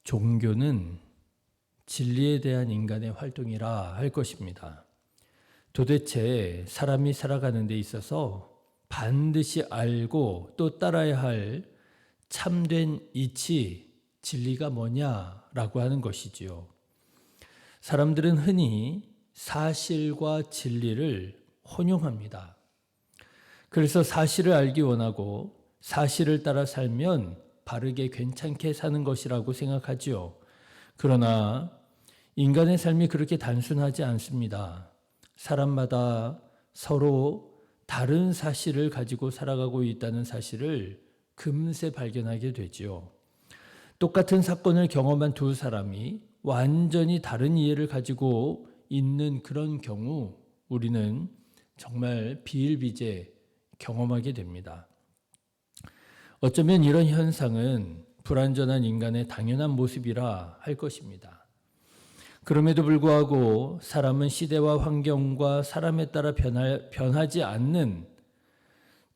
종교는 진리에 대한 인간의 활동이라 할 것입니다. 도대체 사람이 살아가는 데 있어서 반드시 알고 또 따라야 할 참된 이치, 진리가 뭐냐라고 하는 것이지요. 사람들은 흔히 사실과 진리를 혼용합니다. 그래서 사실을 알기 원하고 사실을 따라 살면 바르게 괜찮게 사는 것이라고 생각하지요. 그러나 인간의 삶이 그렇게 단순하지 않습니다. 사람마다 서로 다른 사실을 가지고 살아가고 있다는 사실을 금세 발견하게 되지요. 똑같은 사건을 경험한 두 사람이 완전히 다른 이해를 가지고 있는 그런 경우 우리는 정말 비일비재 경험하게 됩니다. 어쩌면 이런 현상은 불완전한 인간의 당연한 모습이라 할 것입니다. 그럼에도 불구하고 사람은 시대와 환경과 사람에 따라 변하지 않는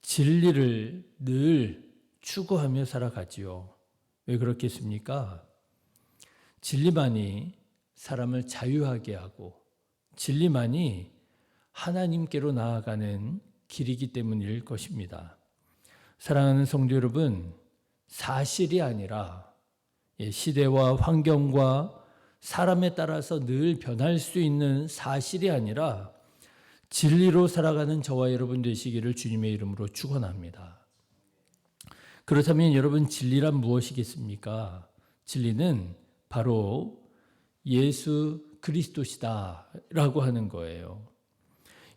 진리를 늘 추구하며 살아가지요. 왜 그렇겠습니까? 진리만이 사람을 자유하게 하고 진리만이 하나님께로 나아가는 길이기 때문일 것입니다. 사랑하는 성도 여러분, 사실이 아니라 시대와 환경과 사람에 따라서 늘 변할 수 있는 사실이 아니라 진리로 살아가는 저와 여러분 되시기를 주님의 이름으로 축원합니다. 그렇다면 여러분, 진리란 무엇이겠습니까? 진리는 바로 예수 그리스도시다라고 하는 거예요.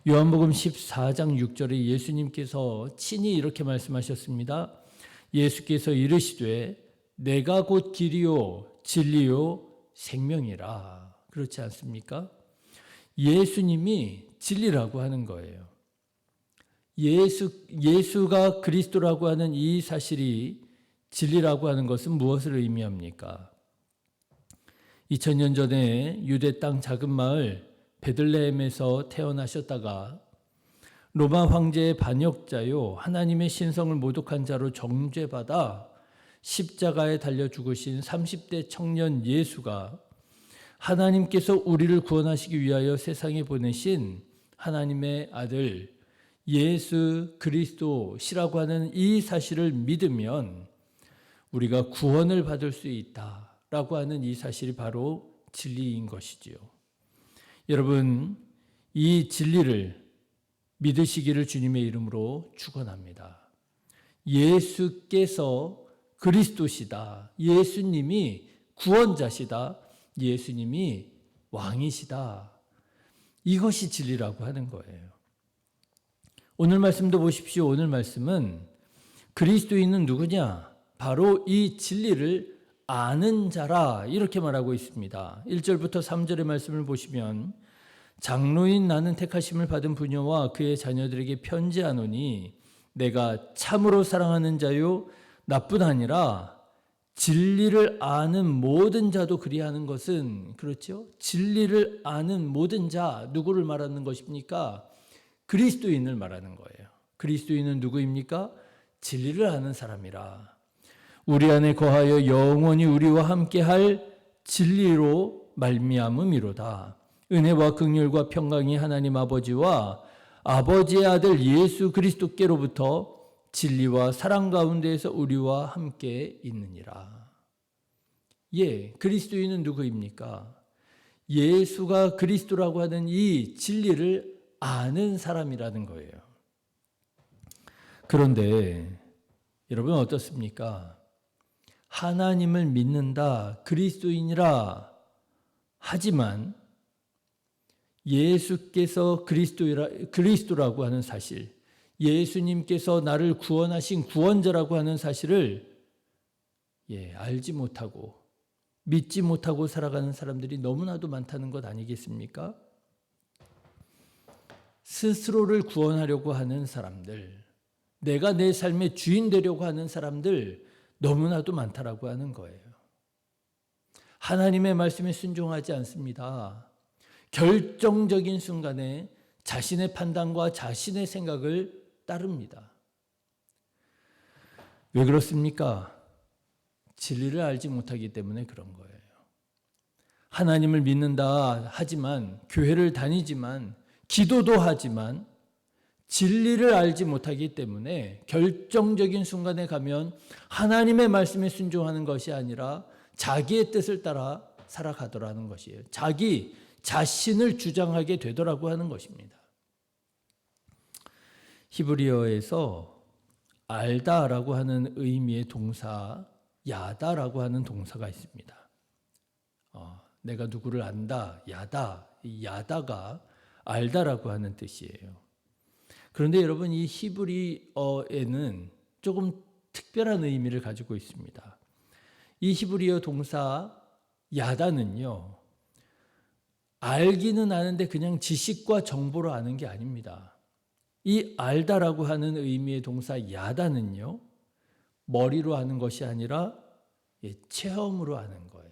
요한복음 14장 6절에 예수님께서 친히 이렇게 말씀하셨습니다. 예수께서 이르시되 내가 곧 길이요 진리요 생명이라. 그렇지 않습니까? 예수님이 진리라고 하는 거예요. 예수가 그리스도라고 하는 이 사실이 진리라고 하는 것은 무엇을 의미합니까? 2000년 전에 유대 땅 작은 마을 베들레헴에서 태어나셨다가 로마 황제의 반역자요 하나님의 신성을 모독한 자로 정죄받아 십자가에 달려 죽으신 30대 청년 예수가 하나님께서 우리를 구원하시기 위하여 세상에 보내신 하나님의 아들 예수 그리스도시라고 하는 이 사실을 믿으면 우리가 구원을 받을 수 있다라고 하는 이 사실이 바로 진리인 것이지요. 여러분, 이 진리를 믿으시기를 주님의 이름으로 축원합니다. 예수께서 그리스도시다. 예수님이 구원자시다. 예수님이 왕이시다. 이것이 진리라고 하는 거예요. 오늘 말씀도 보십시오. 오늘 말씀은 그리스도인은 누구냐? 바로 이 진리를 아는 자라 이렇게 말하고 있습니다. 1절부터 3절의 말씀을 보시면 장로인 나는 택하심을 받은 부녀와 그의 자녀들에게 편지하노니 내가 참으로 사랑하는 자요 나뿐 아니라 진리를 아는 모든 자도 그리하는 것은 그렇죠? 진리를 아는 모든 자 누구를 말하는 것입니까? 그리스도인을 말하는 거예요. 그리스도인은 누구입니까? 진리를 아는 사람이라. 우리 안에 거하여 영원히 우리와 함께할 진리로 말미암음이로다. 은혜와 긍휼과 평강이 하나님 아버지와 아버지의 아들 예수 그리스도께로부터 진리와 사랑 가운데에서 우리와 함께 있느니라. 그리스도인은 누구입니까? 예수가 그리스도라고 하는 이 진리를 아는 사람이라는 거예요. 그런데 여러분 어떻습니까? 하나님을 믿는다, 그리스도인이라 하지만 예수께서 그리스도라고 하는 사실, 예수님께서 나를 구원하신 구원자라고 하는 사실을 알지 못하고 믿지 못하고 살아가는 사람들이 너무나도 많다는 것 아니겠습니까? 스스로를 구원하려고 하는 사람들, 내가 내 삶의 주인 되려고 하는 사람들 너무나도 많다라고 하는 거예요. 하나님의 말씀에 순종하지 않습니다. 결정적인 순간에 자신의 판단과 자신의 생각을 따릅니다. 왜 그렇습니까? 진리를 알지 못하기 때문에 그런 거예요. 하나님을 믿는다 하지만, 교회를 다니지만, 기도도 하지만 진리를 알지 못하기 때문에 결정적인 순간에 가면 하나님의 말씀에 순종하는 것이 아니라 자기의 뜻을 따라 살아가더라는 것이에요. 자기 자신을 주장하게 되더라고 하는 것입니다. 히브리어에서 알다라고 하는 의미의 동사, 야다라고 하는 동사가 있습니다. 내가 누구를 안다, 야다. 이 야다가 알다라고 하는 뜻이에요. 그런데 여러분, 이 히브리어에는 조금 특별한 의미를 가지고 있습니다. 이 히브리어 동사 야다는요, 알기는 아는데 그냥 지식과 정보로 아는 게 아닙니다. 이 알다라고 하는 의미의 동사 야다는요, 머리로 아는 것이 아니라 체험으로 아는 거예요.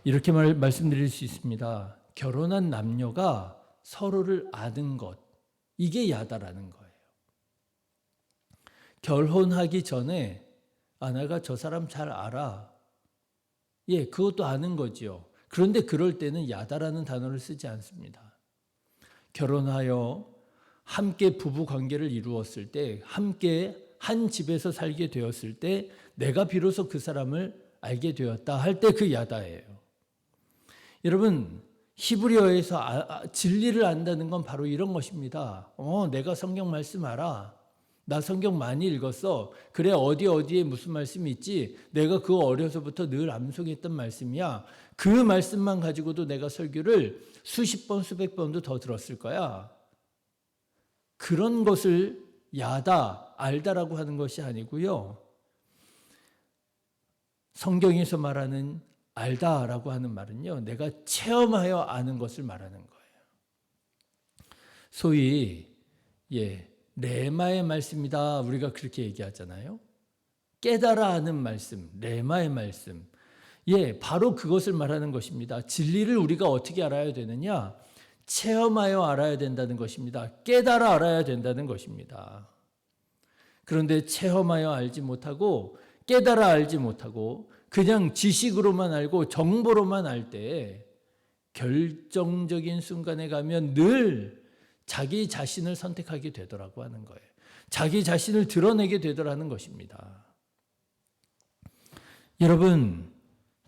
이렇게 말씀드릴 수 있습니다. 결혼한 남녀가 서로를 아는 것, 이게 야다라는 거예요. 결혼하기 전에 내가 저 사람 잘 알아. 그것도 아는 거지요. 그런데 그럴 때는 야다라는 단어를 쓰지 않습니다. 결혼하여 함께 부부 관계를 이루었을 때, 함께 한 집에서 살게 되었을 때 내가 비로소 그 사람을 알게 되었다 할 때 그 야다예요. 여러분, 히브리어에서 진리를 안다는 건 바로 이런 것입니다. 내가 성경 말씀 알아. 나 성경 많이 읽었어. 그래, 어디에 무슨 말씀이 있지? 내가 그거 어려서부터 늘 암송했던 말씀이야. 그 말씀만 가지고도 내가 설교를 수십 번, 수백 번도 더 들었을 거야. 그런 것을 야다, 알다라고 하는 것이 아니고요. 성경에서 말하는 알다라고 하는 말은요, 내가 체험하여 아는 것을 말하는 거예요. 소위 레마의 말씀이다, 우리가 그렇게 얘기하잖아요. 깨달아 아는 말씀, 레마의 말씀. 바로 그것을 말하는 것입니다. 진리를 우리가 어떻게 알아야 되느냐? 체험하여 알아야 된다는 것입니다. 깨달아 알아야 된다는 것입니다. 그런데 체험하여 알지 못하고 깨달아 알지 못하고 그냥 지식으로만 알고 정보로만 알 때 결정적인 순간에 가면 늘 자기 자신을 선택하게 되더라고 하는 거예요. 자기 자신을 드러내게 되더라는 것입니다. 여러분,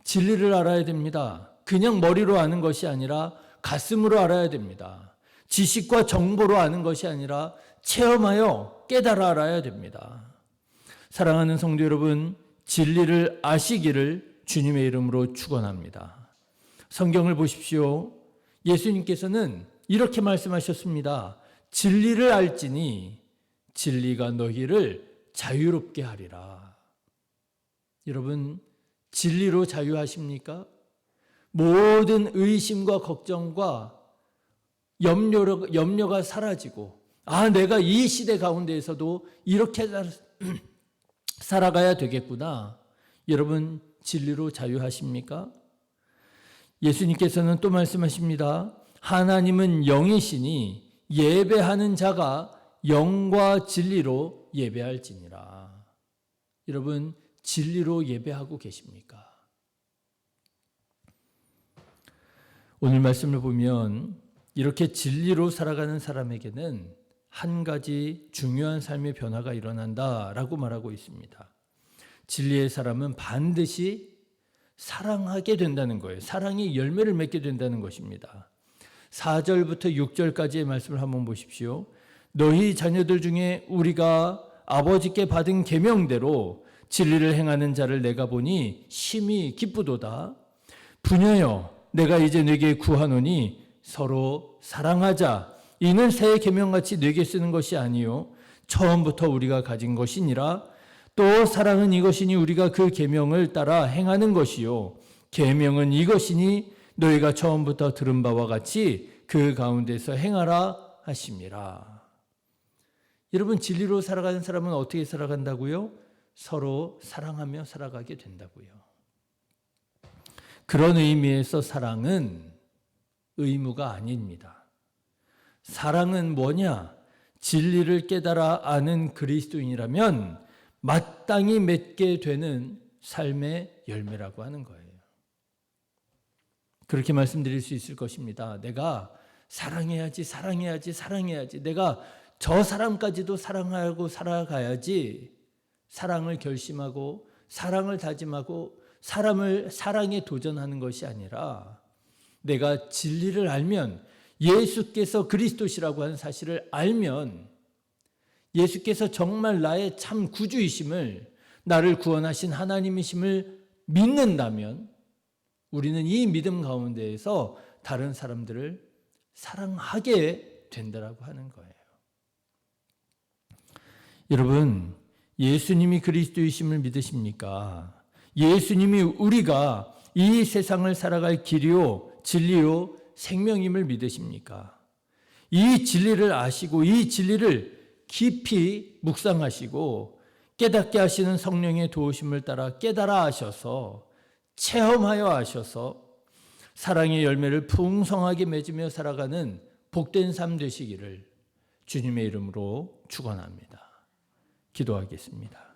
진리를 알아야 됩니다. 그냥 머리로 아는 것이 아니라 가슴으로 알아야 됩니다. 지식과 정보로 아는 것이 아니라 체험하여 깨달아 알아야 됩니다. 사랑하는 성도 여러분, 진리를 아시기를 주님의 이름으로 축원합니다. 성경을 보십시오. 예수님께서는 이렇게 말씀하셨습니다. 진리를 알지니 진리가 너희를 자유롭게 하리라. 여러분, 진리로 자유하십니까? 모든 의심과 걱정과 염려가 사라지고, 내가 이 시대 가운데에서도 이렇게 살아가야 되겠구나. 여러분, 진리로 자유하십니까? 예수님께서는 또 말씀하십니다. 하나님은 영이시니 예배하는 자가 영과 진리로 예배할지니라. 여러분, 진리로 예배하고 계십니까? 오늘 말씀을 보면 이렇게 진리로 살아가는 사람에게는 한 가지 중요한 삶의 변화가 일어난다라고 말하고 있습니다. 진리의 사람은 반드시 사랑하게 된다는 거예요. 사랑이 열매를 맺게 된다는 것입니다. 4절부터 6절까지의 말씀을 한번 보십시오. 너희 자녀들 중에 우리가 아버지께 받은 계명대로 진리를 행하는 자를 내가 보니 심히 기쁘도다. 부녀여, 내가 이제 네게 구하노니 서로 사랑하자. 이는 새 계명같이 네게 쓰는 것이 아니요 처음부터 우리가 가진 것이니라. 또 사랑은 이것이니 우리가 그 계명을 따라 행하는 것이요 계명은 이것이니 너희가 처음부터 들은 바와 같이 그 가운데서 행하라 하심이라. 여러분, 진리로 살아가는 사람은 어떻게 살아간다고요? 서로 사랑하며 살아가게 된다고요. 그런 의미에서 사랑은 의무가 아닙니다. 사랑은 뭐냐? 진리를 깨달아 아는 그리스도인이라면 마땅히 맺게 되는 삶의 열매라고 하는 거예요. 그렇게 말씀드릴 수 있을 것입니다. 내가 사랑해야지. 내가 저 사람까지도 사랑하고 살아가야지. 사랑을 결심하고 사랑을 다짐하고 사랑에 도전하는 것이 아니라 내가 진리를 알면, 예수께서 그리스도시라고 하는 사실을 알면, 예수께서 정말 나의 참 구주이심을, 나를 구원하신 하나님이심을 믿는다면 우리는 이 믿음 가운데에서 다른 사람들을 사랑하게 된다라고 하는 거예요. 여러분, 예수님이 그리스도이심을 믿으십니까? 예수님이 우리가 이 세상을 살아갈 길이요, 진리요, 생명임을 믿으십니까? 이 진리를 아시고 이 진리를 깊이 묵상하시고 깨닫게 하시는 성령의 도우심을 따라 깨달아 하셔서, 체험하여 하셔서 사랑의 열매를 풍성하게 맺으며 살아가는 복된 삶 되시기를 주님의 이름으로 축원합니다. 기도하겠습니다.